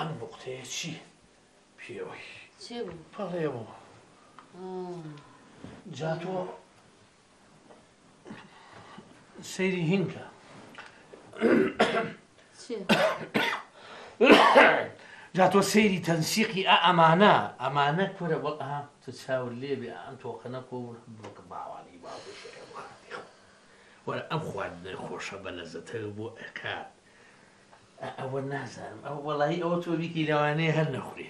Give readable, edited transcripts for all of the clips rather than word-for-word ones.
ئەم بوقتەیە چی پێوەی چی بوو؟ پەڵێەوە جا تۆ سەیری هینکە جا تۆ سەیری تەنسیقی ئەمانە کورە وەڵ تو چاور لێبێ ئەم تۆقەنە کۆ بڵکە باوانی وەرە ئەم خواردنە خۆشە بە لەزەتەوە بۆ ئەکات ئەوە نازانم ئەو وەڵایی ئەوە تۆ بیکی لەوانەیە هەر نەخورێ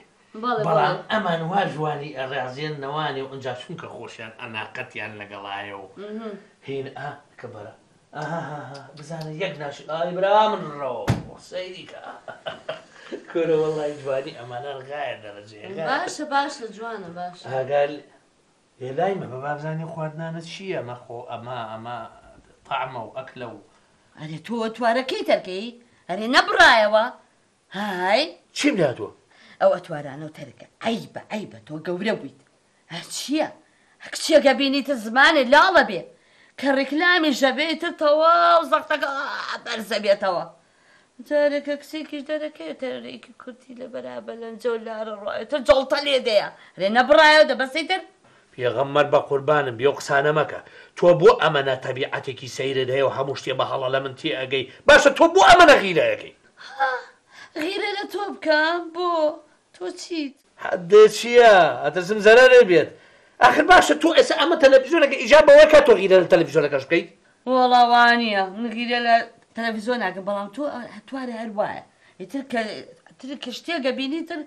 بەڵام ئەمان وا جوانی ئەڕازیان نەوانێ و ئەنجا چونکە خۆشیان ئەناقەتیان لەگەڵایە و هین کە بەرە بزانە یەک ناشی ئای برا من ڕەوە سەیریکە کورە وەڵای جوانی ئەمانە ڕگایە دەرەجێ باشە جوانە باشە ئاگال لێلایمە بە بابزانانی خواردنانە چییە مەخۆ ئەمە طعمە و ئەکلە و ئەرێ تۆ توارەکەی تەرکەی ئەرێ نەبڕایەوە های چیم داتوە ئەو ئەتوارانە و تەرکە عیبە تۆ گەورە بوویت چییە کچێکە بینیتە زمانێ لاڵە بێ کە ڕێکلامی ژەبێتە تەواو زەختەکە بەرزە بێتەوە جارێکە کچێکیش دەرەکەوێت تەرێکی کورتی لە بەرابە لەنجە و لارە ڕایەتە جەڵتە لێ دەیە رێ نەبڕایەوە دەبەستەیتر پێغەمبەر بە قوربانم بێ قسانە مەکە تۆ بۆ ئەمەنە تەبیعەتێکی سەیرت هەیە و هەموو شتێ بە هەڵە لە من تێ ئەگەی باشە تۆ بۆ ئەمەنە غیرەیەکەی غیرە لە تۆ بکەم بۆ تۆ چیت حدێ چییە ئەتەزم زەرەرێ بێت ئاخر باشە تۆ ئێستا ئەمە تەلەڤیزیۆنەکە ئیجاب بەوەی کە تۆ غیرە لە تەلەڤیزیۆنەکەش بکەیت وەڵاوانییە من غیرە لە تەلەڤیزیۆن ناکەم بەڵام تۆ توارە هەر وایە تر کە شتێکە بینیتر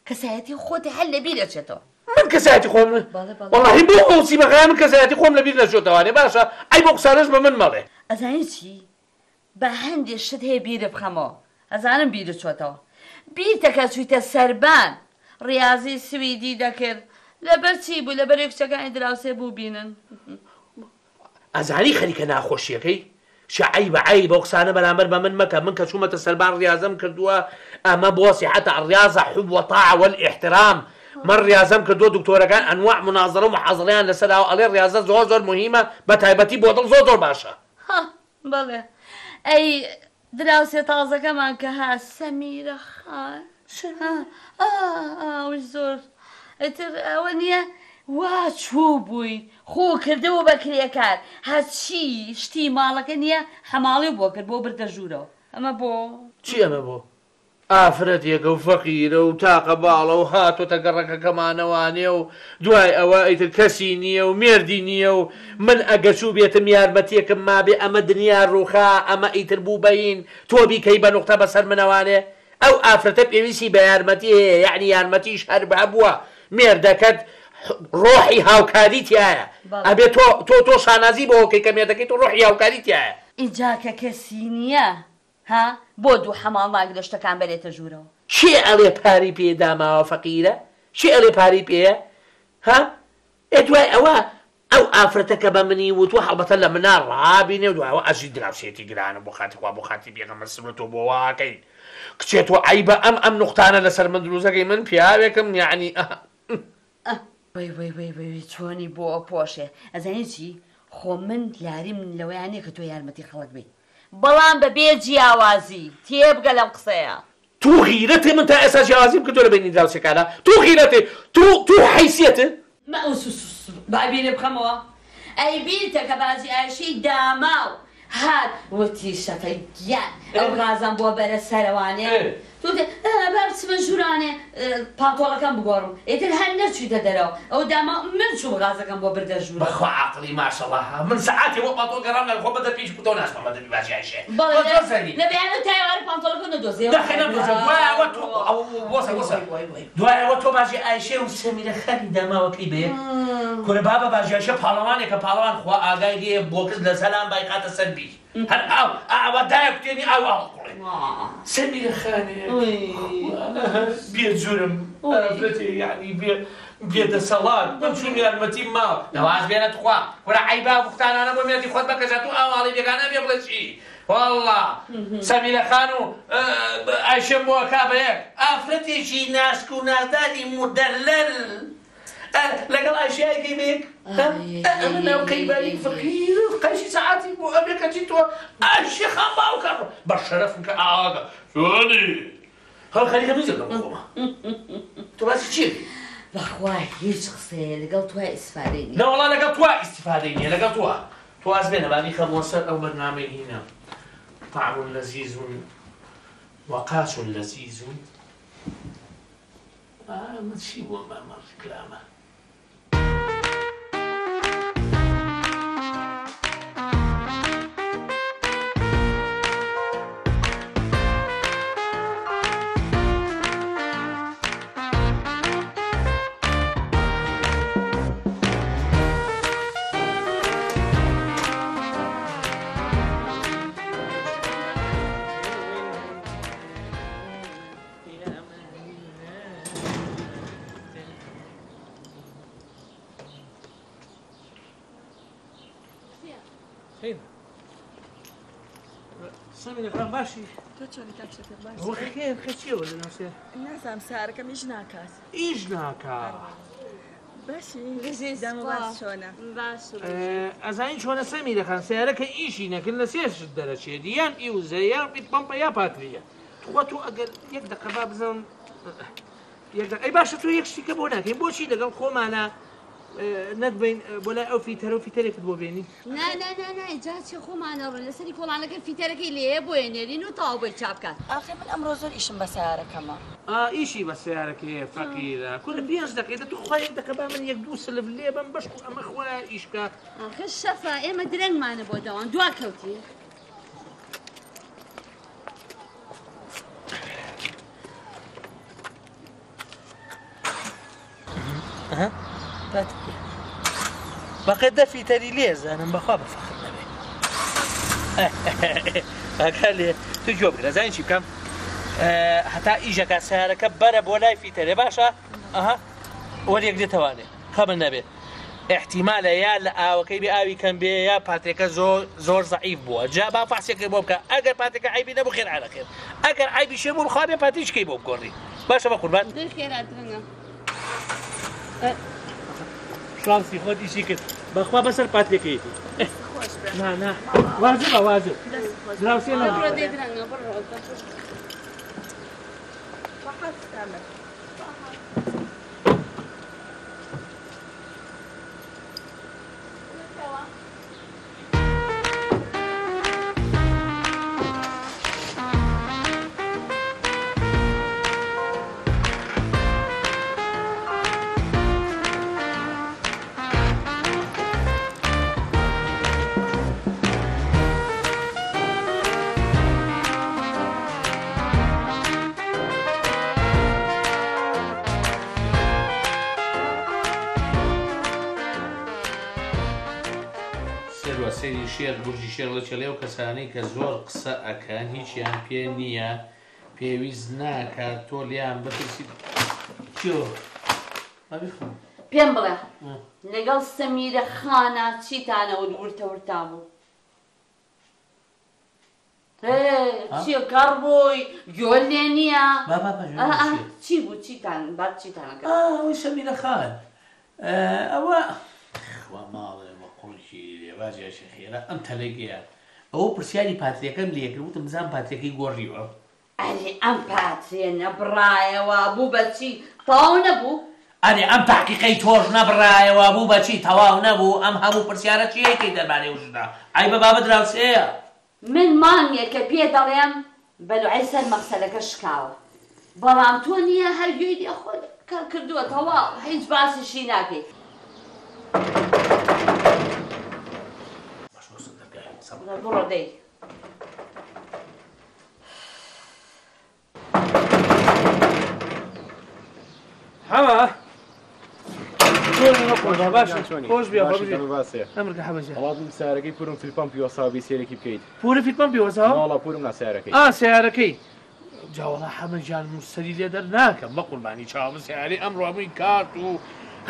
کەسایەتی خۆتی هەر لەبیر دەچێتەوە من کەسایەتی خۆم وەڵاهی بۆ ئەوسی بەغای من کەسایەتی خۆم لەبیر نەچێتەوەوانێ باشە ئەی بۆ قسانەش بە من مەڵێ ئەزانی چی بە هەندێک شت هەیە بیرە بخەمەوە ئەزانم بیرە چۆتەوە بیرتەکە چوویتە سەربان ڕاضی سویدی دەکرد لەبەر چی بوو لەبەر یەکچەکانی دراوسێ بوو بینن ئەزانی خەریکە ناخۆشیەکەی شعی بەعی بۆ قسانە بەرامبەر بە من مەکە من کە چوومەتە سەربان ڕاضەم کردووە ئەمە بۆ سیحەتە الرياضة حب وطاعة والاحترام من ڕاضەم کردووە دکتۆرەکان ئەنواع مناظرە و محاضرەیان لەسەرەوە ئەڵێ ڕاضە زۆر مهمە بە تایبەتی بۆ دڵ زۆر باشە بەڵێ ئەی دراوسێ تازەکەمان کە ها سەمیرە خان زۆر ئەتر ئەوە نییە وا چوو بووی خۆ کردەوە بە کرێکار هەچی شتی ماڵەکە نییە هەماڵی بۆ کرد بۆ بردە ژوورەوە ئەمە بۆ چی ئەمە بۆ ئافرەتێکە و فەقیرە و تاقە باڵە و هاتۆتە گەڕەکەکەمانەوانێ و دوای ئەوە ئیتر کەسی نییە و مێردی نییە و من ئەگەچوو بێتم یارمەتیەکەم مابێ ئەمە دنیا ڕووخا ئەمە ئیتر بوو بەین تۆ بیکەی بە نوقتە بەسەر منەوانێ ئەو ئافرەتە پێویستی بە یارمەتی هەیە یعنی یارمەتیش هەر بووە مێردەکەت ڕۆحی هاوکاری تایە ئەبێ تۆ شانازی بۆکەی کە مێردەکەی تۆ ڕۆحی هاوکاری تایە ئینجا کە کەسی نییە ها بۆ دوو هەماڵ ناگرە شتەکان بەرێتە ژوورەوە چی ئەڵێ پاری پێداماوە فەقیرە چی ئەڵێ پاری پێە ها دوای ئەوە ئەو ئافرەتە کە بە منی وتوە هەڵبەتە لە منە ڕابینێ و دوایەوە ئەژی دراوسێتی گرانە بۆ خاتیخوا بۆ خاتی پێغەمبەر سبرەتۆ بۆ واکەی کچێتەوە عیبە ئەم نوقتانە لەسەر من دروستەکەی من پیاوێکم یعنی وەی چۆنی بۆ پۆشێ ئەزانی چی خۆ من یاریم لەوەیانێ کە تۆ یارمەتی خەڵک بیت بەڵام بە بێ جیاوازی تێبگە لەم قسەیە تو غیرەتێ من تا ئێستا جیاوازیم کردووە لە بینی دراوسێکانە تو غیرەتێ تو حیسیەتە بابیرێ بخەمەوە ئەی بیرتە کە بازی ئایشەی داماو هات وتی شەفەی گیان ئەو غازم بۆ بەرە سەرەوانێ بابچمە ژوورانێ پانتۆڵەکەم بگۆڕم ئێتر هەر نەچوویتە دەرەوە ئەو داما من چوو غازەکەم بۆ بردە ژوور بەخوا عەقڵی ماشەڵڵا من سەعاتی بۆ پانتۆڵ گەڕام لە خۆ بەدە پێش بتۆ ناشمە بەدەبی باشی عایشێ لە بەیانە تایوارە پانتۆڵەکە نەدۆزیەوە دوایەوە تۆ باژی عایشێ و سەمیرە خەری داماوەکەی بێ کورە بابە باژی عایشە پاڵەوانێکە پاڵەوان خوا ئاگای لێ بۆ کرد لە سەلام بایقاتە سەر بیر هەر ئاوە دایە کوتێنی ئاو هەڵقوڵێ سەمیرە خانێ بێ جورم یعنی بێدە سەڵات من چون یارمەتی ماوە نەواز بێنە توخوا کورە عیبا بوختانانە بۆ مێردی خۆت بکەژە تو ئاواڵی بێگانە بێ بڵێ چی والله سەمیرە خان و عایشەم بۆ کا بە یەک ئافرەتێکی ناسک و نازداری مودەلەل لەگەڵ ئایشایەکەی بێک ئەمە ناو کەیباری فەقیر قەیشی سەعاتی بۆ ئەبێ کەچی تۆ ئایشە خان باوکە بە شەرەفم کە ئاگە چۆنی هەڵ خەریکە میزە لەگەڵ خۆمە تۆ باسی چی بەخوای هیچ قسەیە لەگەڵ توای ئیسفادەی نییە نەوەڵا لەگەڵ توا ئیسیفادەی نییە لەگەڵ توە تۆ واز بێنە بانی خەمەوە سەر ئەو بەرنامەی هینە طعم لەزیز وقاس لەزیز من چی بووە مەمە ڕیکلامە سەمیرە خان باشی تۆ چۆنی کاکشە پێ باش ئەوە خێر خەچیەوە لە ناوسێ نازانم سارەکەم هیچ ناکات ئیش ناکات باشی دەمە باس چۆنە باش ئەزانی چۆنە سەمیرە خان سیارەکە ئیشی نەکرد لە سێشت دەرەچێت یان ئیوزە یان پیت پەمپە یا پاتریە خۆ تۆ ئەگەر یەک دەقە بزەم ئەی باشە تۆ یەک شتیکە بۆ ناکەین بۆچی لەگەڵ خۆمانە نەتبین بۆ لای ئەو فیتەرە و فیتەرێکت بۆ بێنی جا چێ خۆمانە ڕۆن لەسەری کۆڵانەکە فیتەرەکەی لێ بۆێنێرین و تاو بۆی چاپکات ئاخی من ئەمڕۆ زۆر ئیشم بە سیارەکەمە ئیشی بە سیارەکەی فەقیرە کورە پێنج دەقەیە تو خۆ یەک دەقە با من یەک دوو سلف لێ بم بەش ئەمە خۆ ئیشکە ئاخە شەفا ئێمە درەنگمانە بۆ داوان دوا کەوتی بەقێ دەفی تەری لێ زانم بەخوا بەفەخر نەبێ ئەگەر لێ تو گوێ بگرە زانین چی بکەم هەتا ئیژەکە سیارەکە بەرە بۆ لای فیتەرێ باشە وەریەک دێتەوانێ خەبن نەبێ احتیمالە یا لە ئاوەکەی بێ ئاوی کەم بێ یا پاترێکە زۆر زەعیف بووە جا با فاسێکی بۆ بکە ئەگەر پاتێکە عیبی نەبوو خێر عەلەخێر ئەگەر عیبی شێ بوو بخوا بێ پاتیشکەی بۆ بگۆڕی باشە بە قوربان خێرا درەنگە شانسی خۆت ئیشی کرد بەخوا بەسەر پاتێکەیەتی نا واجبە واجب دراوسێ بڕۆ دێ درەنگە بڕۆ سەیری شێر بورجی شێر لە چێلێ و کەسانەی کە زۆر قسە ئەکەن هیچیان پێ نییە پێویست ناکات تۆ لیان بپرسی پێم بڵێ لەگەڵ سەمیرە خانە چیتانەوە ورتە بوو چیە کار بووی گۆل لێ نییە چی بوو چیتان بات چیتانەکە ئەوەی سەمیرە خان ئەوە خوا ماڵێ قڕشی ێبازیاشە خێرا ئەم تەلەگەیە ئەوە پرسیاری پاتریەکەم لێکرد وتم بزان پاتریەکەی گۆڕیوە ئەرێ ئەم پاترێ نەبڕایەوە بوو بەچی تەواو نەبوو ئەرێ ئەم تاقیقەی تۆش نەبڕایەوە بوو بەچی تەواو نەبوو ئەم هەموو پرسیارە چیەکەی دەربارەی وشدا ئای بە بابەت دراوسەیە من مانگێکە پێ دەڵێم بەلوعی سەر مەخسەلەکە شکاوە بەڵام تۆ نییە هەرگوێی دێ خۆت کار کردووە تەواو هیچ باسیشی ناکەیت بڕۆ دەی حەما باشە خۆش بێ ئەمرگە حەبەجە هەڵاتم سیارەکەی پورم فیلپەمپی وەساوی سێرەکی بکەیت پورە فیلپەمپی وەساوە ناڵا پورم نا سیارەکەی سیارەکەی جاوەڵا حەمەجان مستەری لێ دەر ناکەم بە قوربانی چاوم سیارەی ئەمڕۆ هەمووی کارت و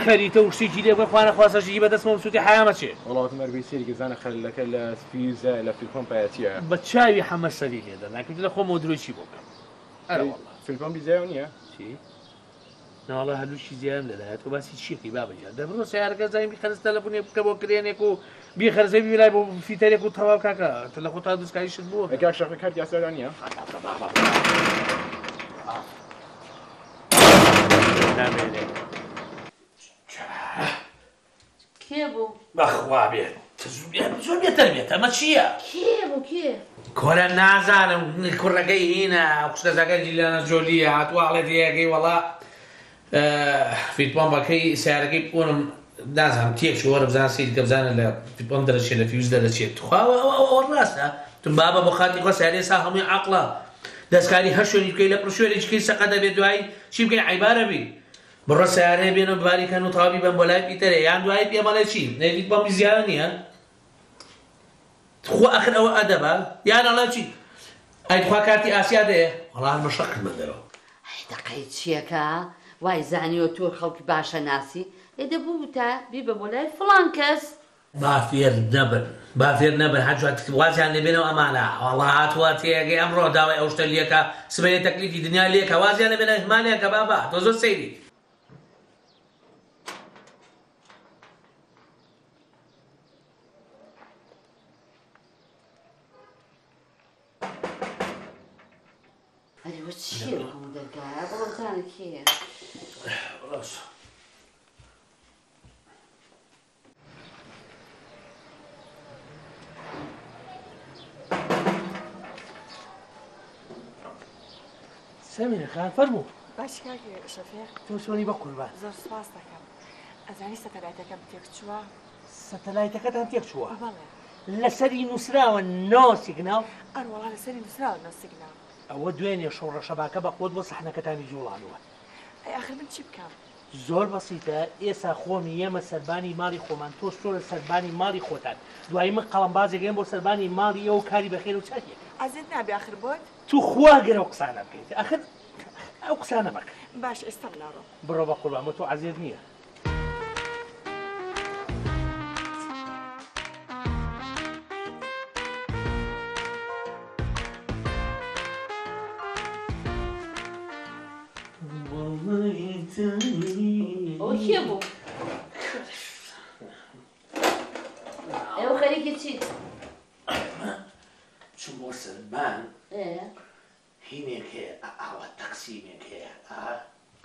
خەریتە و شتێکی لێ بخوانە خواستەشی بەدەستمە سووتی حیامە چێ وڵاتم ئەربی سێری گەزانە خەلەکە لە سپیزە لە فیلپەمپایەتیە بە چاوی حەمە سەری لێ دەر ناکرد لە خۆمەوە درۆچی بۆ بکەم فیلپەمپی زیاو نییە چی؟ ناڵە هەلووشی زیان لەدایەت و باسی چیەکەی بابەجان دەبڕۆ سیارەکە زانین بیخەرز تەلەفۆنێ بکە بۆ کرێنێک و بیخەرزەی بیلای بۆ فیتەرێک و تەواو کاکە لە خۆ تا دەستکاریشت بووە ئەگا شەقی کارت یاسەران نییە نامێنێ کێ بوو؟ بەخوا بێت زۆر بێتەر بێت ئەمە چییە؟ کێ بوو کێ؟ کۆرە نازانم کوڕەکەی هینە قوشتەزەکەی جیلانە جۆلیە هاتوواڵێ دیەکەی وەڵا فیتپۆمبەکەی سیارەکەی بۆنم نازانم تێک شووە بزان سیل کە بزانە لە فیتپۆم دەرەچێت لە فیوز دەرەچێت خواوە ئەوە ڕاستە تم بابە بۆ خاتی خۆ سیارەی سا هەمووی عەقڵە دەستکاری هەر شوێنی بکەی لە پڕشوێنێکیکەی سەقە دەبێت دوایی چی بکەین عیبارە بی بڕۆ سیارەیە بێنە باریکەن و تاوابی بەم بۆ لای پیتەرێ یان دوایی پێ بەڵێ چی نەیدیت بەمی زیانە نییە خۆ ئەخر ئەوە ئەدەبە یان ئەڵێ چی ئەیتخوا کارتی ئاسیا دەیە وەڵام مەشەقت بەدەرەوە دەقەی چیەکە وای زانیوە تۆ خەڵکی باشە ناسی دەبوو تا بیبە بۆ لای فڵان کەس بافێر نەبن حەجوات وازیان لێبێنەوە ئەمانە وەڵا هاتووە تێگەی ئەمڕۆ داوای ئەو شتە لێکە سبەیە تەکلیفی دنیا لێکە وازیان لێبێنە هەمانەیەکە بابا تۆ زۆر سەیری ئەرێوە چییە هەموو دەرگایە بەڵە بزانە کێیە سەمینە خان فەرموو باش کاکێ شەفێق تۆ چۆنی بە قوربان زۆر سوپاس دەکەم ئەزانی سەتەلایتەکەم تێک چووە سەتەلایتەکەتان تێک چووە بەڵێ لەسەری نووسراوە نۆ سیگناڵ ئەروەڵا لەسەری نووسراوە نۆسیگناڵ ئەوە دوێنێ شەڕە شەباکە بە قوت بۆ سەحنەکەتانی جوڵانوە ئەی ئاخر من چی بکەم زۆر بەسیتە ئێستا خۆمی ئێمە سەربانی ماڵی خۆمان تۆ شۆرە سەربانی ماڵی خۆتان دوایی من قەڵەمبازێکێن بۆ سەربانی ماڵی ئەو کاری بەخێر و چاکێک ئازێت نابێ ئاخر بۆت تو خواگەرە و قسانە بکەیت ئاخر ئەو قسانە مەکە باش ئێستا بناڕۆ بڕۆ بە قوربان بۆ تۆ عەزیز نییە ئەوە کێ بوو؟ ئێوە خەریکی چیت؟ چون بۆ سەربان هینێک هەیە ئاوا تەقسیمێک هەیە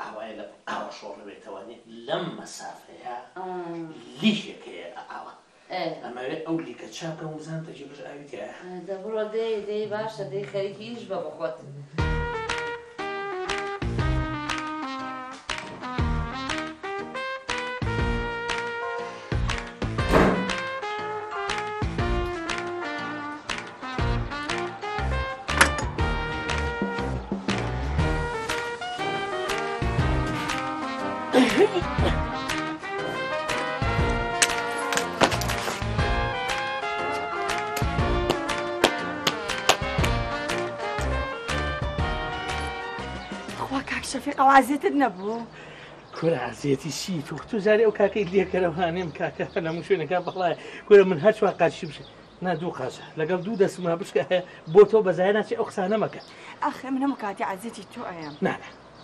ئاوایە لە ئاوا شۆڕەبێتەوەنێ لەم مەسافەیە لیشێک هەیە ئاوا ئەمەوێت ئەو لیکە چاکە وزان تەجێبش ئاوی تایە دەبڕۆ دەی باشە دەی خەریکیش بە بەخۆت شەفیق ئەو ئازێتت نەبوو کورە عزیەتی چی تو زاری ئەو کاکەی لێکەرەوانێم کاکە لە هەموو شوێنەکان بەڵایە کورە من هەر چوا قاچی بشێ نا دوو قاچە لەگەڵ دوو دەستما بشکە هەیە بۆ تۆ بەزایە ناچێ ئەو قسانە مەکە ئاخر من هەموو کاتی عازێتی تۆ ئەیەم نا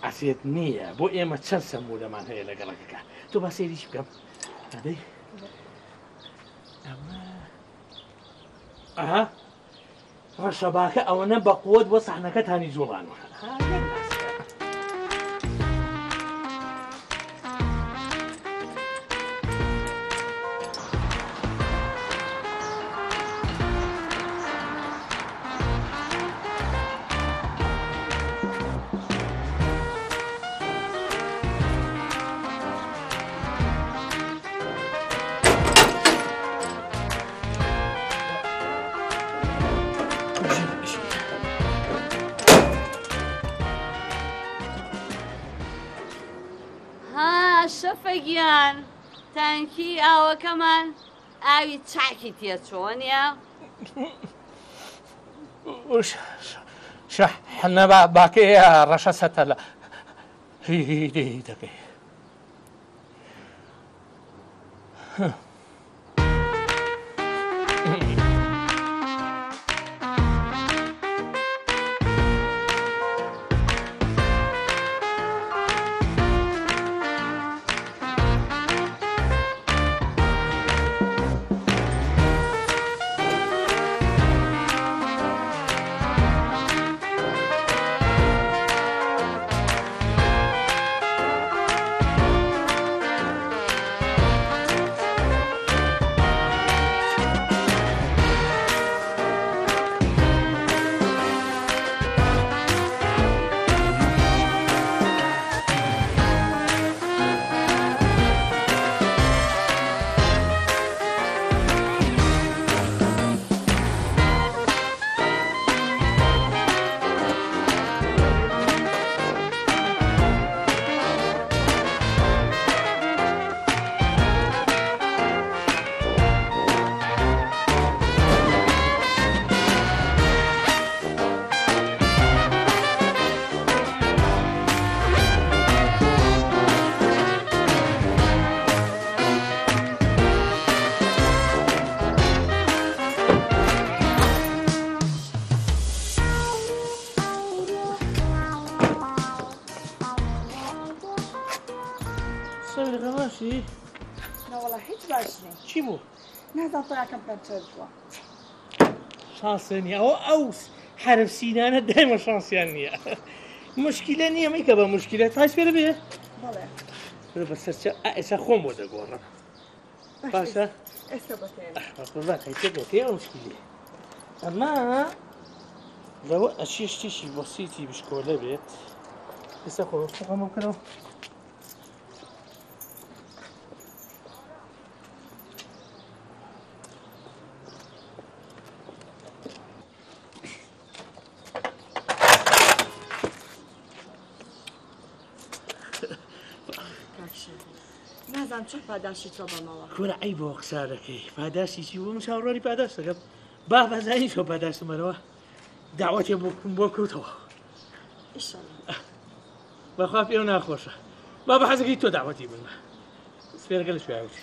عزیەت نییە بۆ ئێمە چەند سەمولەمان هەیە لەگەڵەکەکە تۆ با سێریش بکەم ئەدەی ئەها ڕەشەباکە ئەوەنە بە قووەت بۆ سەحنەکەتانی جوڵانوە شەفەگیان تانکی ئاوەکەمان ئاوی چاکی تێچۆنیە شەحنە باکەیە ڕەشە سەتە لە هی دەکەی سەمیرەکە باشی؟ نەوەڵا هیچ باش نیم. چی بوو؟ نازانم پڕاکەم پەنچەر بووە. شانسە نییە ئەو حرف سینانە دایمە شانسیان نییە. مشکلە نییە مەیکە بە مشکلە تاش پێرە بێ؟ بەڵێ. بەسەرچە ئێستا خۆم بۆ دەگۆڕم. باشە؟ ئێستا بەتێن. بەخەیتێ مشکلی. ئەمە لەوە ئەچی شتێکی بەسیتی بشکۆلە بێت. ئێستا خۆم بکەرەوە. نازانم چۆن پاداشی تۆ بەمەوە. کورە ئەی بۆ قسارەکەی پاداشتی چی بوو چاوەڕوانی پاداش دەکەم با بەزانی شۆ پاداشتمەرەوە داوەتێ بۆ کەوتەوە ئیشەڵا بەخوا پێ ناخۆشە با بە حەزەکەی تۆ داوەتی بنمە سپێرەکە لە شوێنی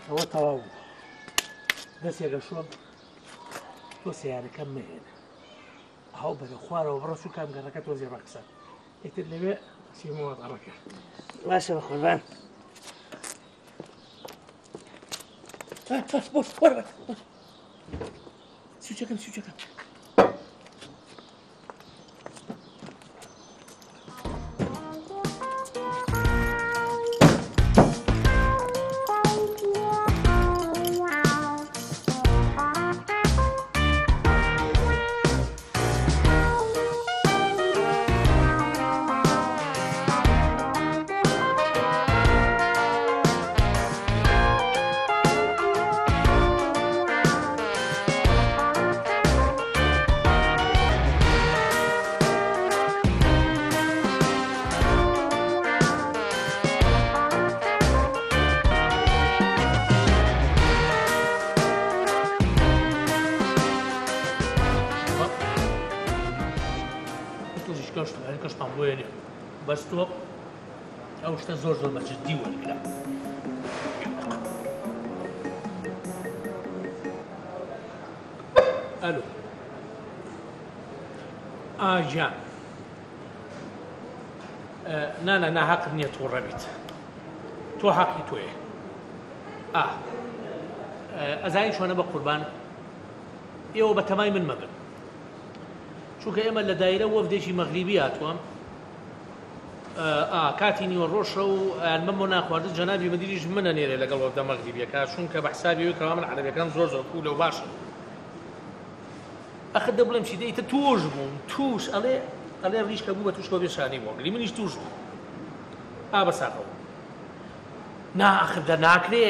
ئەوە تەواو بوو دەستێکە شۆم تۆ سیارەکەم مهێنە هەو بەرە خوارەوە بڕە سو کامگەڕەکە تۆزێ ڕەقسە ئیتر لەوێ سیمەوە ڕەکە باشە بە قوربان وەرە سوچەکەم کەشتان بۆیێنێ بەس تۆ ئەو شتە زۆر بەجددی وەرگرە ئەلو ئاژیان نانە حەق نییە تۆ ڕەبیت تۆ حەقی تۆیە ئەزانی چۆنە بە قوربان ئێوە بە تەمای من مەبن چونکە ئێمە لە دایرە وەفدێکی مەغریبی هاتووەم کاتی نیوە ڕۆژە و ئەلمەم بۆ ناخواردن جەنابی مدیریش منە نێرێ لەگەڵ وەفدە مەغریبیەکە چونکە بە حسابی کەوا من عەرەبیەکان زۆر و لەو باشن ئەخت دە بڵێم چی دەیتە توش بووم توش ئەڵێ ڕیشکە بوو بە توشکەوە بێشانی وەگری منیش توش بوو بەساقەوە ئەخر ناکرێ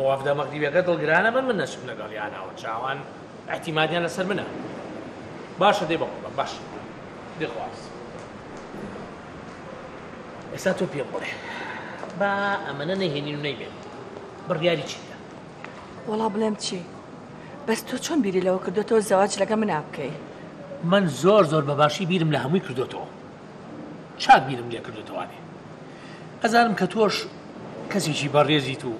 وەفدە مەغریبیەکە دڵگرانە من نەچم لەگەڵیانەوە چاوان احتیمادیان لەسەر منە باشە دێ بەقوربان باش دێخواست ئێستا تۆ پێم بڵێ با ئەمەنە نەهێنین و نەیبێن بڕیاری چیە وەڵا بڵێم چی بەس تۆ چۆن بیری لەوە کردوتەوە زەواج لەگە منە بکەی من زۆر بەباشی بیرم لە هەمووی کردوتەوە چاک بیرم لێ کردوتەوانێ ئەزانم کە تۆش کەسێکی بەڕێزیت و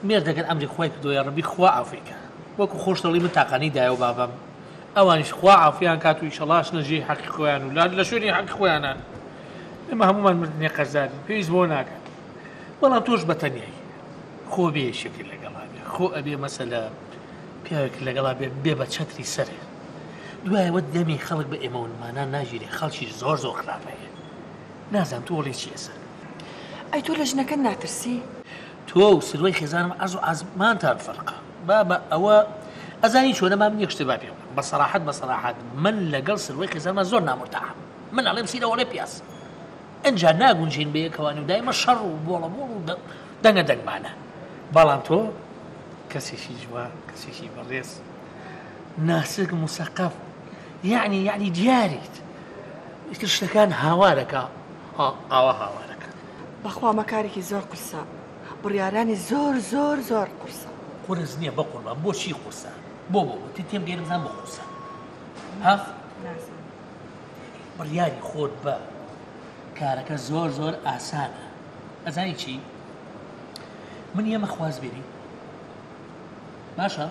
مێردەگەر ئەمری خۆی کردووە ڕەبی خوا ئافریکە وەکو خۆش دەڵی من تاقانی دایە و بابام ئەوانیش خوا عافیان کات و ئیشەڵاش نەژێ حەقی خۆیان و لە شوێنی حەقی خۆیانان ئێمە هەمومان مردنێ قەرزارین پێویست بۆ ناکەن بەڵام تۆش بەتەنیایی خۆ بێ شکل لەگەڵا بێ خۆ ئەبێ مەسەلە پیاوێک لەگەڵا بێ بە چەتری سەرێ دوایەوە دەمی خەڵک بە ئێمەونمانان ناژیرێ خەڵکی زۆر خراپەیە نازانم تۆ وەڵی چیەسە ئەی تۆ لە ژنەکە ناترسی تۆ و سروەی خێزانم ئەرز و ئازمانتان فەرقە بابە ئەوە ئەزانی چۆنە مام نییە شتێ با پێ بەسەراحەت من لەگەڵ سروەی خێزانمە زۆر نامرتاحم من ئەڵێم سیرەوەڵێ پیاس ئەنجا ناگونجین بەیەکەوانی و دایمە شەڕ و بۆڵە و دەنگمانە بەڵام تۆ کەسێکی جوان کەسێکی بەڕێز ناسک مسەقف یعنی دیاریت ئیتر شتەکان هاوارەکە ئاوا هاوارەکە بەخوا مەکارێکی زۆر قورسە بڕیارانی زۆر قورسە قورس نییە بە قوربان بۆچی قورسە بۆ تێم گەێنە بزان بۆ قورسە هەف بڕیاری خۆت بە کارەکە زۆر ئاسانە ئەزانی چی من ئێمە خوازبێری باشە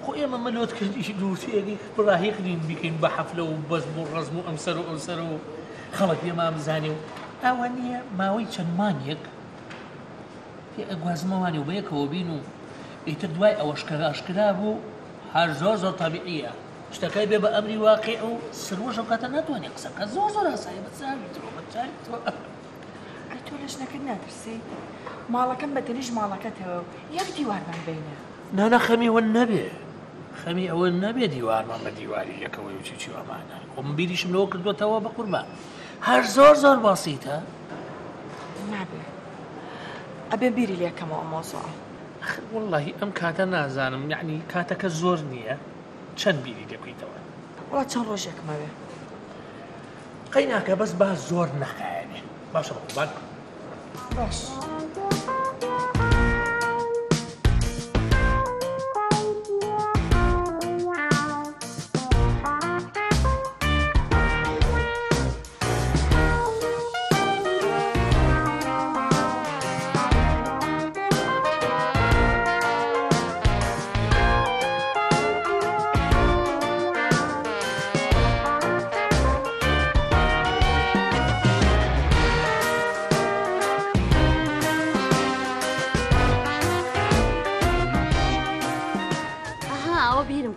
خۆ ئێمە مەلۆت کردی دووتێگی بڕاهێکرین بکەین بە حەفلە و بەزم و ڕەزم و ئەمسەر و ئەوسەر و خەڵک پێمان بزانێ و ئەوە نییە ماوەی چەند مانگێک پێ ئەگوازمەوانی و بەیەکەوە بین و ئیتر دوای ئەوەشکە ئاشکرا بوو هەر زۆر تابیعیە شتەکەی بێ بە ئەمری واقع و سروەش ئەو کاتە ناتوانێت قسەکە زۆر ئاسایە بەچاوی تۆ ئەی تۆ لە ژنەکەت ناترسی ماڵەکەم بە تەنیژ ماڵەکەتەوە یەک دیوارمان بینە نانا خەمیەوە نەبێ خەمی ئەوە نەبێ دیوارمان بە دیواری یەکەوەی و چی ئەمانە خۆ من بیریشم لەوە کردوێتەوە بە قوربان هەر زۆر باسیتە نابێ ئەبێ بیری لێکەمەوە مۆزوعە واللهی ئەم کاتە نازانم یعنی کاتەکە زۆر نییە چەند بیری دەکەیتەوە وڵا چەند ڕۆژێکمەوێ قەی ناکە بەس با زۆر نەخایەنێ باشە بە قوربان باش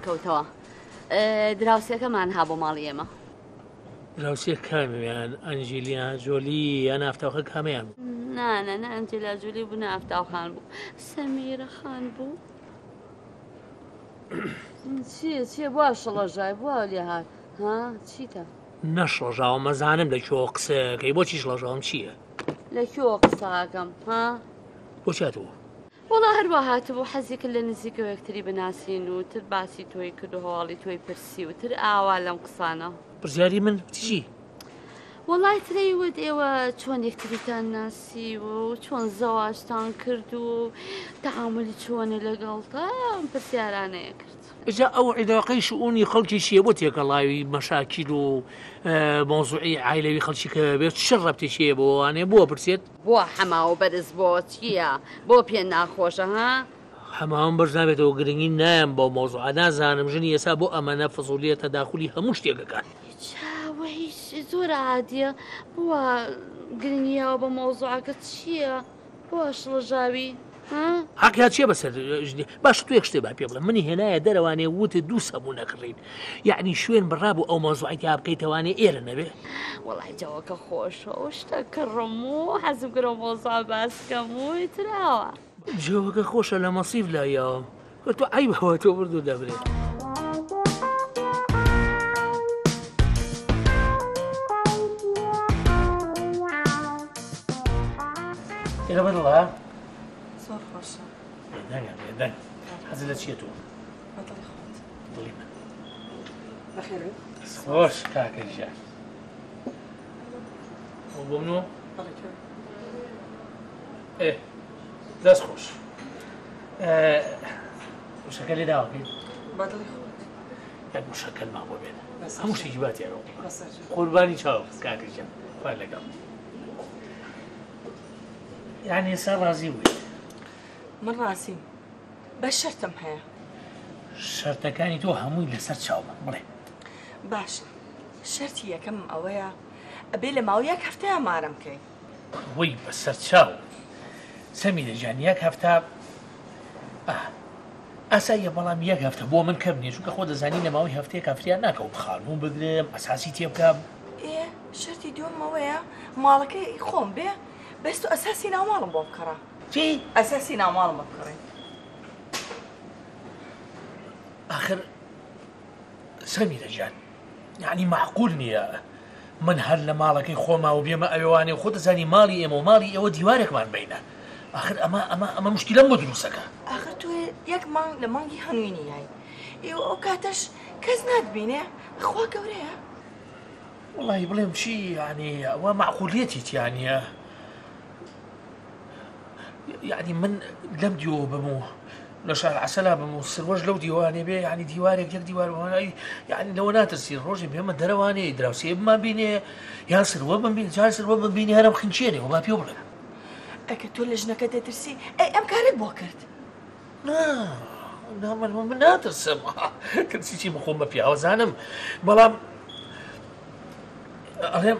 کەوتەوە دراوسێکەمان هابۆ ماڵی ئێمە دراوسێ کامیان ئەنجلیان جۆلی یان ئافتاوخە کامیان بوو نانە ئەنجلا جولی بوو ئافتاوخان بوو سەمیرە خان بوو چییە بۆ شڵەژای بۆ لێ هات ها چیتە نەشڵەژاوە مەزانم لە کێوە قسەکەی بۆچی شڵەژاوم چییە لەکوێوە قسەکەم ها بۆ چاتەوە وڵا هەروە هاتبوو حەزیکە لە نزیکەوە یەکتری بناسیین و تر باسی تۆی کرد و هەواڵی تۆی پرسی و تر ئاوا لەم قسانە پرسیاری من چی؟ وەڵای ترەیوت ئێوە چۆن یەکتریتان ناسی و چۆن زەواجتان کرد و تەعاملی چۆنە لەگەڵتە ئەم پرسیارانەیە کرد ئجا ئەو عیداقەی شئونی خەڵکی چییە بۆ تێکەڵاوی مەشاکیل و مۆزوعی عایلەوی خەڵکی کە بێت چ ڕەبتێکیە بۆوانێ بۆ پرسێت بۆ حەماوە بەرز بۆ چییە بۆ پێ ناخۆشە ها هەماوەم بەرز نابێتەوە گرنگی نایەم بۆ مۆزوع نازانم ژنی ئێستا بۆ ئەمەنە فزولیە تەداخلی هەموو شتێکەکان چاوە هیچ زۆر عادیە بووە گرنگیەوە بە مۆزوعەکە چییە بۆ شڵەژاوی حقیات چیە بەسەر باش تو یەک شتێ با پێ بڵێم منی هێنایە دەرەوانێ وتت دوو سەبوو نەکڕین یعنی شوێن بڕابوو ئەو مۆزوعی تا بکەیتەوانێ ئێرە نەبێ وەڵای جەوەکە خۆشە و شتە کڕم و حەزم کرۆ مۆزوع باسکەم و تراوە جەوەکە خۆشە لە مەسیف لایەوە تۆ عیبەوە تۆ بردو دەبرێت ئێرە بەدڵە زۆر خۆشە دەنگ حەزت لە چییە تۆ بەدڵی خۆت دڵی من بەخێرێ خۆش کاکەژە بۆ منەوە ئێ دەست خۆش وشەکە لێ داوەکەین بەدڵی خۆت یەک وشەکەل ما بۆ بێن هەموو شتێکی باتیانەوە قوربانی چاو کاکەژە خوای لەگەڵ یعنی ئێستا ڕازی بووی من ڕازیم بە شەرتم هەیە شەرتەکانی تۆ هەمووی لەسەر چاومە بڵێ باشە شەرتی یەکەم ئەوەیە ئەبێ لە ماوەی یەک هەفتەیە مارەم بکەی وەی بەسەر چاو سەمیرە جان یەک هەفتە ئاساییە بەڵام یەک هەفتە بۆ من کەم نییە چونکە خۆ دەزانی لە ماوەی هەفتەیە کافریان ناکەوت خانوم بگرم ئەساسی تێ بکەم ئێ شەرتی دووەمەوەیە ماڵەکەی خۆم بێ بەست و ئەساسی ناوماڵم بۆ بکڕە چی؟ ئەساسی ناوماڵم بۆ بکڕێ آخر سەمیرە جان یعنی معقول نییە من هەر لە ماڵەکەی خۆما و بێمە ئەوێوانێ و خۆ دەزانی ماڵی ئێمە و ماڵی ئێوە دیوارێکمان بینە آخر ئەمە مشکلەم بۆ دروستەکە. آخر تۆ یەک مانگ لە مانگی هەنوێنی یای ئێوە ئەو کاتەش کەس ناتبینێ خوا گەورەیە. وڵی بڵێم چی یعنی ئەوە معقولیەتیت یعنیە یعنی من لەم دیوە بم و لە شار عسەلا بم و سروەژ لەو دیوانێ بێ یعنی دیوارێک یەک دیوارەوەی یعنی لەوە ناترسی ڕۆژێ بێمە دەرەوانەیە دراوسێ بمان بینێ یان سروە بمبین جار سروە ببینی هەرم خنچێنێ وما پێ بڵێ ئەکە تۆ لە ژنەکە دەترسی ئەی ئەم کارت بۆ کرد. من ناترسم کەسیی بخۆم بە پیاوەزانم بەڵام ئەڵێم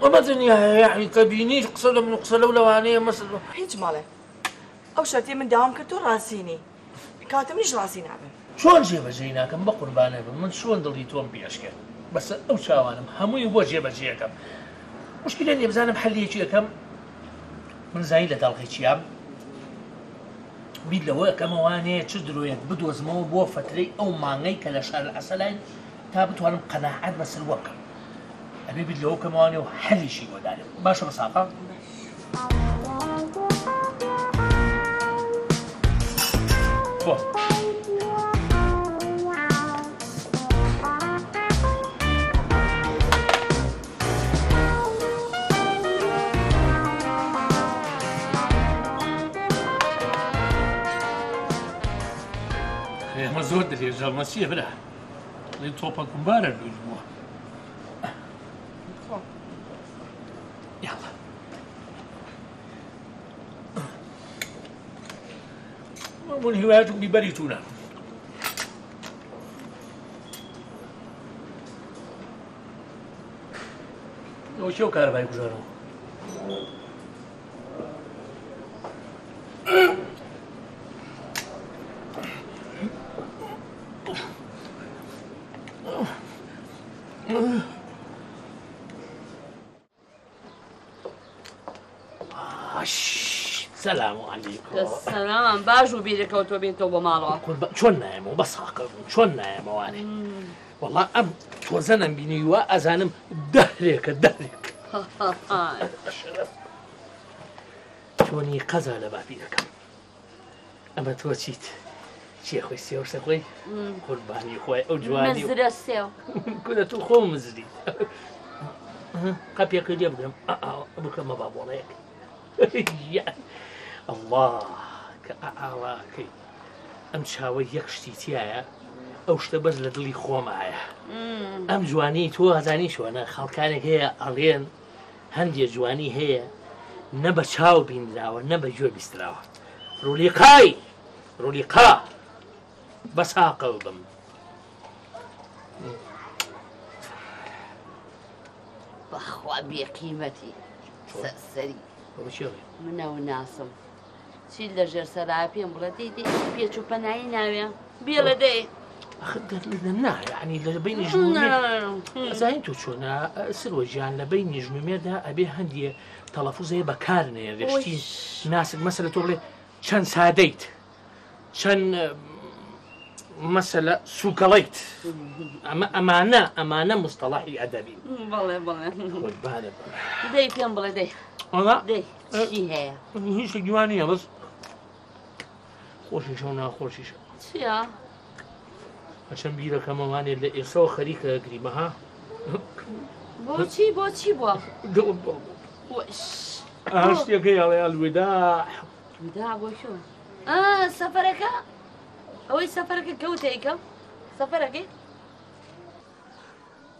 ئەمە دنیاە یعنی کە بینیش قسە لە من قسە لەو لەوانەیە مەسڵ هیچ ماڵێ ئەو شەرتی من داوام کرد تۆ ڕاستینی کاتم نیش ڕاستی نابم. چۆن جێبەجێ ناکەم بە قوربانە بم من چۆن دڵی تۆم پێشکرد بەس ئەو چاوانم هەمووی بۆ جێبەجێەکەم مشکلە نیە بزانم حەلیەکی یەکەم من زانی لە داڵغی چیام بیر لەوە ئەەکەمەوانەیە چ درۆیەک بدۆزمەوە بۆ فترەی ئەو مانگەی کە لە شار عەسەلاین تا بتوانم قەناعەت بەسەر وەکەم ئەبێ بیر لەوە کەمەوانێ و حەلیشی بۆدارێت باشە بەساقا ئێمە زۆر درێژە مەسیە برا لێ تۆپە کومبارە دوور بووە یاڵا مەمون هیوایەتم بیبەری توونە ئەوە کێو کارەبای گوژارەوە سلام علیکم. سلام باش و بیرەکەوتۆ بێتەوە بۆ ماڵەوە. چۆن نایەمەوە بەساقم چۆن نایەمەوانێ وەڵا ئەم تۆزەنم بینی وە ئەزانم دەرێکە دەرێک چۆنی قەزا لە باپیرەکەم ئەمە تۆ چیت چیە خۆی سێوەشتە خۆی قوربانی خۆی ئەو جوانی مزرە سێو کورە تو خۆ مزری قەپێکە لێ بگرم بکەمە بابۆڵەیەک الله کە ئاواکەی ئەم چاوە یەک شتی تایە ئەو شتە بەس لە دڵی خۆمایە ئەم جوانی تۆ هەزانی شوێنە خەڵکانێک هەیە ئەڵێن هەندێک جوانی هەیە نە بە چاو بینراوە نە بە گوێ بیستراوە ڕولیقای ڕولیقا بەساقە بم بەخوا بێقیمەتی سەری منەوە ناسم چی لە ژێر سەرا پێم بڵێ دەی پێچ و پەنایی ناوێ بێ لە دەی نایعنی لە بینی ژنوزانین تو چۆنە سروەژیان لە بینی ژنومێردا ئەبێ هەندیە تەڵەفوزەیە بەکارنێ ڕێشتی ناسک مەسەلە تۆ بڵێ چەند سادەیت چەند مەسەلە سوکەڵیت ئەمانە مستەڵاحی ئەدەبی بڵێ بڵێ قوربانە دەی پێم بڵێ دەی دەی چی هەیە هیچ جوانیە بەس خۆشیشە و ناخۆشیشە چیە؟ هەچەند بیرەکەمەوانێ لە ئێسەوە خەریکە گریمەها بۆچی بۆچی بووە؟ هەشتێکەی ئەڵێ ئەلوێداع دا بۆ شو سەفەرەکە ئەوەی سەفەرەکە کەوتێکە سەفەرەکەی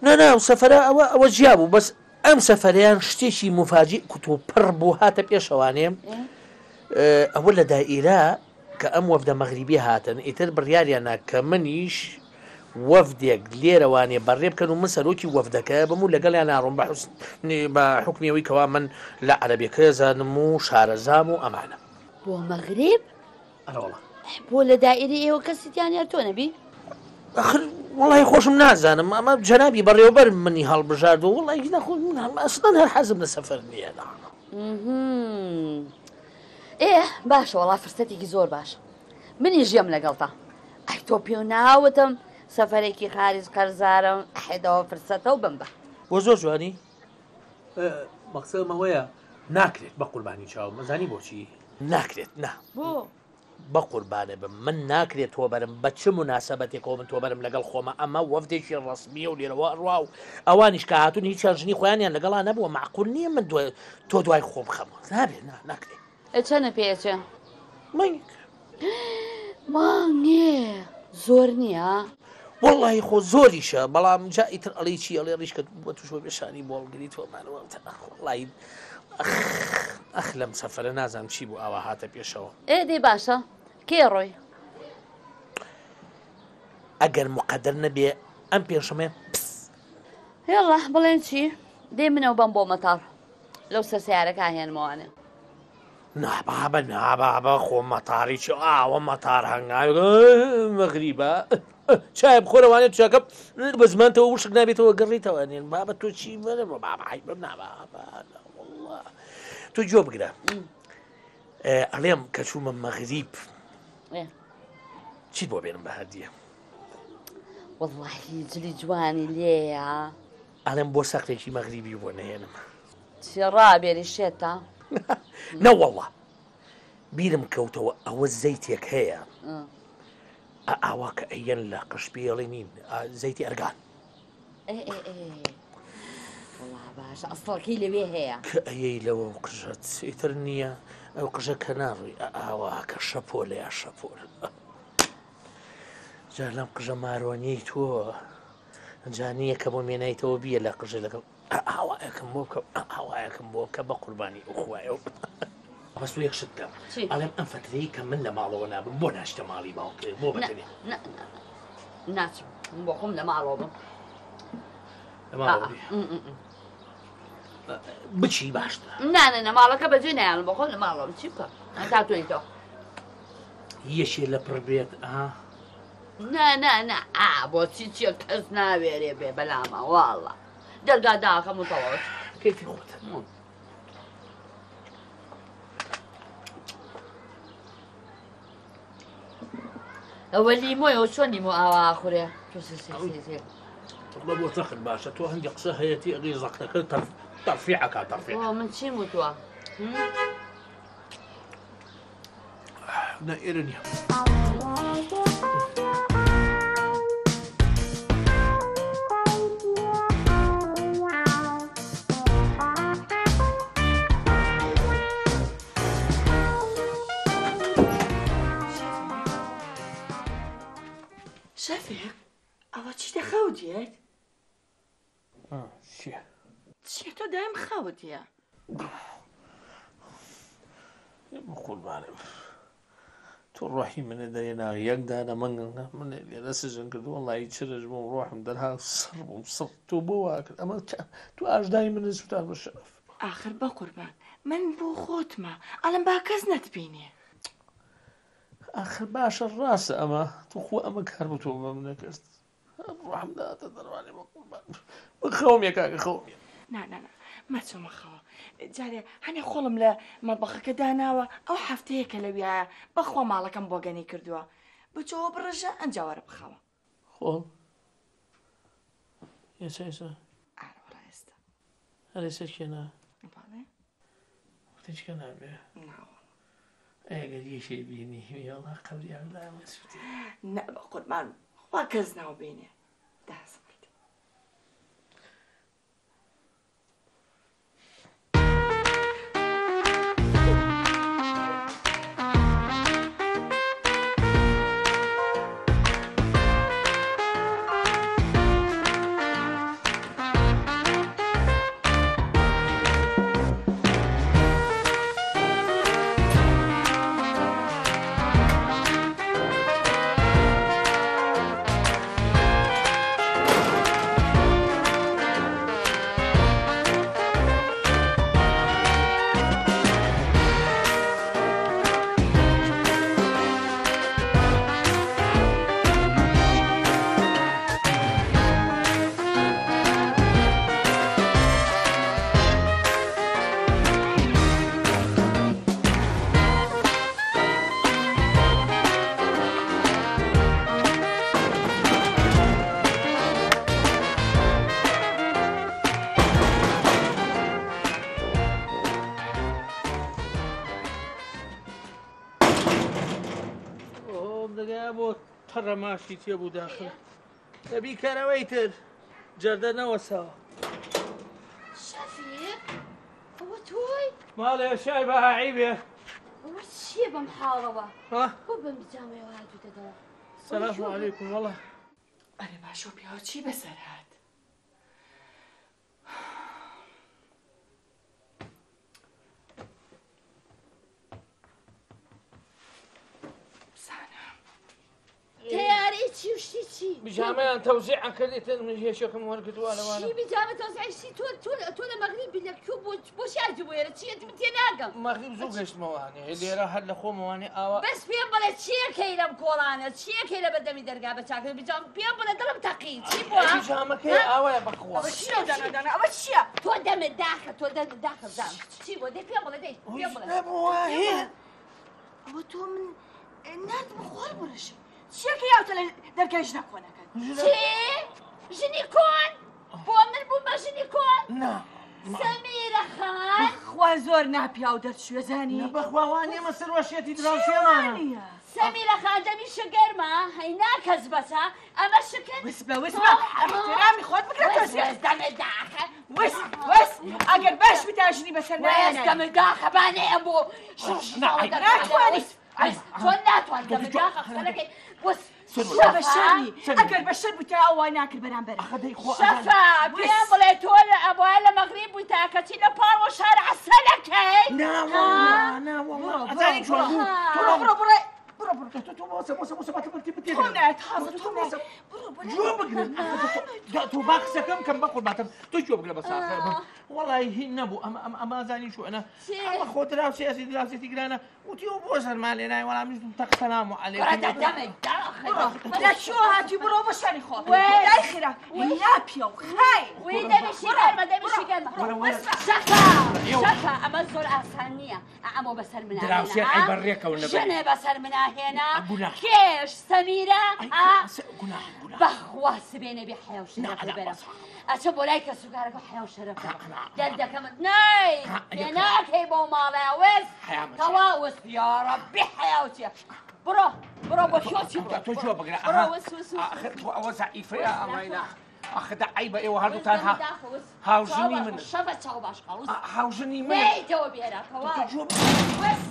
نانا سەفەرە ئەوە جیا بوو بەس ئەم سەفەریان شتێکی مفاجی کوتۆ پڕ بوو هاتە پێشەوانێ ئەوە لە دائیرە کە ئەم وەفدە مەغریبی هاتن ئیتر بڕیاریانە کە منیش وەفدێک لێرەوانێ بەڕێ بکەن و من سەرۆکی وەفدەکە بم و لەگەڵیان ناڕۆم بە حکمیەوەی کەوا من لە عەرەبیەکە زانم و شارەزام و ئەمانە بۆ مەغریب ئەرەوەڵە بۆ لە دائیرە ئێوە کەسیتیان یار تۆ نەبی آخر وڵی خۆشم نازانم ئەمە جەنابی بەڕێوەبەر منی هەڵبژاردەوە وڵی نەخۆ ئەسڵەن هەر حەزم لە سەفەر نییە باشە وەڵا فرسەتێکی زۆر باشە منی ژێم لەگەڵتا ئەی تۆ پێ ناوتم سەفەرێکی خارج قەرزارم حێدەوە فرسەتە و بم بە بۆ زۆر جوانی مەقسەدم ئەوەیە ناکرێت بە قوربانی چاو مەزانی بۆچی ناکرێت نا بۆ بە قوربانە بم من ناکرێت تۆ بەرم بە چ مناسبەتێکەوە من تۆ بەرم لەگەڵ خۆمە ئەمە وەفدێکی ڕسمیە و لێرەوە ڕوا و ئەوانیش کە هاتوون هیچ ژنی خۆیانیان لەگەڵا نەبووە معقول نییە من تۆ دوای خۆم خەمە نابێت ناکرێت چەنە پێچە مانگێ زۆر نییە وەڵی خۆ زۆریشە بەڵام جا ئیتر ئەڵی چی ئەڵێ ڕیشکە بە توشۆ بێشانی بۆڵگری تۆمانەوەڵی ئەخ لەم سەفرە نازانم چی بوو ئاوا هاتە پێشەوە ئێدەی باشە کێ ڕۆی ئەگەر مقەدەر نەبێ ئەم پێشەمێ هێڵە بڵێن چی دێ منەوە بەم بۆ مەتاڕ لەو سەر سیارەکە هێنمەوانێ نابە خۆ مەتاری چ ئاوە مەتار هەنگاوی مەغریبە چای بخۆرەوانێت توچەکە بە زمانتەوە وشک نابێتەوە گەڕیتەوەێن بابە تۆ چی بەرە بابم نابە تۆ جۆ بگرە ئەڵێم کە چوومە مەغریب چیت بۆ بێنم بە هەردیە وەڵڵاهی جلی جوانی لێیە ئەڵێم بۆ سەقێکی مەغریبی بۆ نهێنم چی ڕابێری شێتە نەوەڵڵا بیرم کەوتەوە ئەوە زەیتێک هەیە ئاوا کە ئەیەن لە قشپێڵی نین زەیتی ئەرگان باش ئەستڵکی لەوێ هەیە کە ئەیەی لەوە قژەت ئیتر نییە ئەو قژە کە ناڕووی ئاوا کە شەپۆ لە یا شەپۆر جا لەم قژە مارۆنیی تۆ جانیە کە بۆ مێنایتەوە بیە لە قژە لەگەڵ ئاوایەکەم بۆ ئاوایەکەم بۆ کە بە قوربانی ئوخوایە بەس یەک شتکەم ئەڵێم ئەم فترەی کە من لە ماڵەوە نابم بۆ ناشتە ماڵی باوکێ بۆ بەتەنێ ناچم بۆ خۆم لە ماڵەوە بم بچی باشتر نانە ماڵەکە بەجێ نیان بۆ خۆم لە ماڵەوە چی بکە تا توێنیتەوە یەشێ لە پڕ بێت نا بۆچی چیە کەس ناوێرێ بێ بەلامە واڵە دەرگا داخەم و تەواوت کەیفی خۆت ئەوە لیمۆیەوە چۆن لیمۆ ئاوا خورێ بۆ تەخت باشە تۆ هەندی قسە هەیەی ئەگەی زەقتەکە تەرفیعەکە تەرفیع من چی وتووە نە ئێرە نییە شەفێق ئەوە چی دەخەوتێت چیە تۆ دایم خەوتیە قوربانم تۆ ڕۆحی منە دەێنا یەکدانە من لێرە سژن کردو وەڵی چرش بووم ڕۆحم دەرها سڕ بووم سڕ تۆ بۆ واکرد ئەمە تو ئاژدای منە سووتان بە شەرف ئاخر بە قوربان من بۆ خۆتمە ئەڵم با کەس نەتبینێ آخر باشە ڕاستە ئەمە تو خۆ ئەمە کار بۆ تۆ بە من نەکرد ڕۆحم داتە دەڕوانێ بە قوربان خەومێ کاکە خەومێ نا مەچۆمە خەوە جارێ هەنێ خۆڵم لە مەبەخەکە داناوە ئەو هەفتەیەکە لەویایە بەخوا ماڵەکەم بۆ گەنی کردووە بچەوە بڕژە ئەنجاوەرە بخەوە خۆڵ ئێستا ئاڕێستا هەرێسەر کێنا باڵێ تچکە نابێ ئەگەر یەشێ بینی هێڵا قەبریان لا سووتی نە بە قوربان خوا کەس ناوبینێ داس بۆ تەڕە ماشی تێبوو داخل دەبی کەرەوەی تر جەردەنەوە ساوە شەفیق ئەوە تۆی ماڵێ شای بەهاعی بێ ئەوە چییە بەم حاڵەوە ها بۆ بەم بجامەوە هاتووتەدەوە سەلام عەلەیکوم وەڵا ئەرێ باشۆ پیاوە چی بەسەر هات تیاری چی و شتی چی بژامەیان تەوزیعان کردێتن من هێشەکەم وەرگتووە چی لەوانە بجامە تۆزعیشتی تۆ لە مەغریبی لە کوێ بۆ شاردی بۆ ئێرە چیەتی من تێ ناگەم مەغریب زوو گەشتمەوانێ لێرە هەر لە خۆمەوانێ ئاوا بەس پێم بڵێ چیەکەی لەم کۆڵانە چیەکەی لە بەردەمی دەرگا بە چاکر بجام پێم بڵێ دڵم تەقی چی بۆ بژامەکەی ئاوایە بەخوا ئەوە چییە تۆ دەمت داخە تۆ دەمت داخە زان چی بۆ دەی پێم بڵێ دەی پێم بڵێ ئەوە تۆ من ناتم خۆر بڕشم چیەکە یاوتە لە دەرگای ژنە کۆنەکەت چی ژنی کۆن بۆ من بووم بە ژنی کۆن سەمیرە خان خوا زۆر ناپیا و دەرچوێزانی بەخواوان ئێمە سەروەشێتی دراوسێمانە سەمیرە خان دەمی شگەرمە هەینا کەس بەسە ئەمە شکن وسبە احترامی خۆت بکرە وەس دەمت داخە وەس ئەگەر باش بتاژنی بەسەر وەس دەمت داخە بانەیە بۆ ناتوانیت تۆ ناتوان دەمت داخە قسەلەکەی وەس بە شەرنی ئەگەر بە شەر بوویتا ئەوە ناکرد بەرامبەر شەفا پێم بڵێ تۆ لە ئەوە لە مەغریب بووی تاکەچی لە پاڵەوە شار عەسەلەکەی تو باقسەکەم کەم بە قورباتم تۆ جۆ بگرە بە ساخە وەڵی هین نەبوو ئەمازانی شوێنە ئەمە خۆ دراوسێسی دراسێتی گرانە وتی و بۆ سەرمان لێ نای وەڵامی تەقسەلام و لە شۆ هاتی بڕۆ بە شاری خۆ لای خێرا ناپیا و خای وی دەمیشی گەرمە دەمیشی گەرمە شەفا ئەمە زۆر ئاسان نییە ئەمە بەسەر مناهێنا ژنێ بەسەر مناهێنا کێش سەمیرە بەخوا سبێنێ بێ حەیە و شەرەفە بەرە ئەچە بۆ لای کەسوکارەکە حەیە و شەرەفە دەردەکەمت نای پێ ناکەی بۆ ماڵەیە وەس تەوا وەس یا ڕەبی حەیە و چیە بڕۆ بۆ کۆچی تۆ جۆ بگرە ئەوە زەعیفەیە ئەمەینا ئەخدا عیبە ئێوە هەردووتان هاوژنی من شەبە چاو باش قاوس هاوژنی من نەیتەوە بێرە کەوا جۆ وەس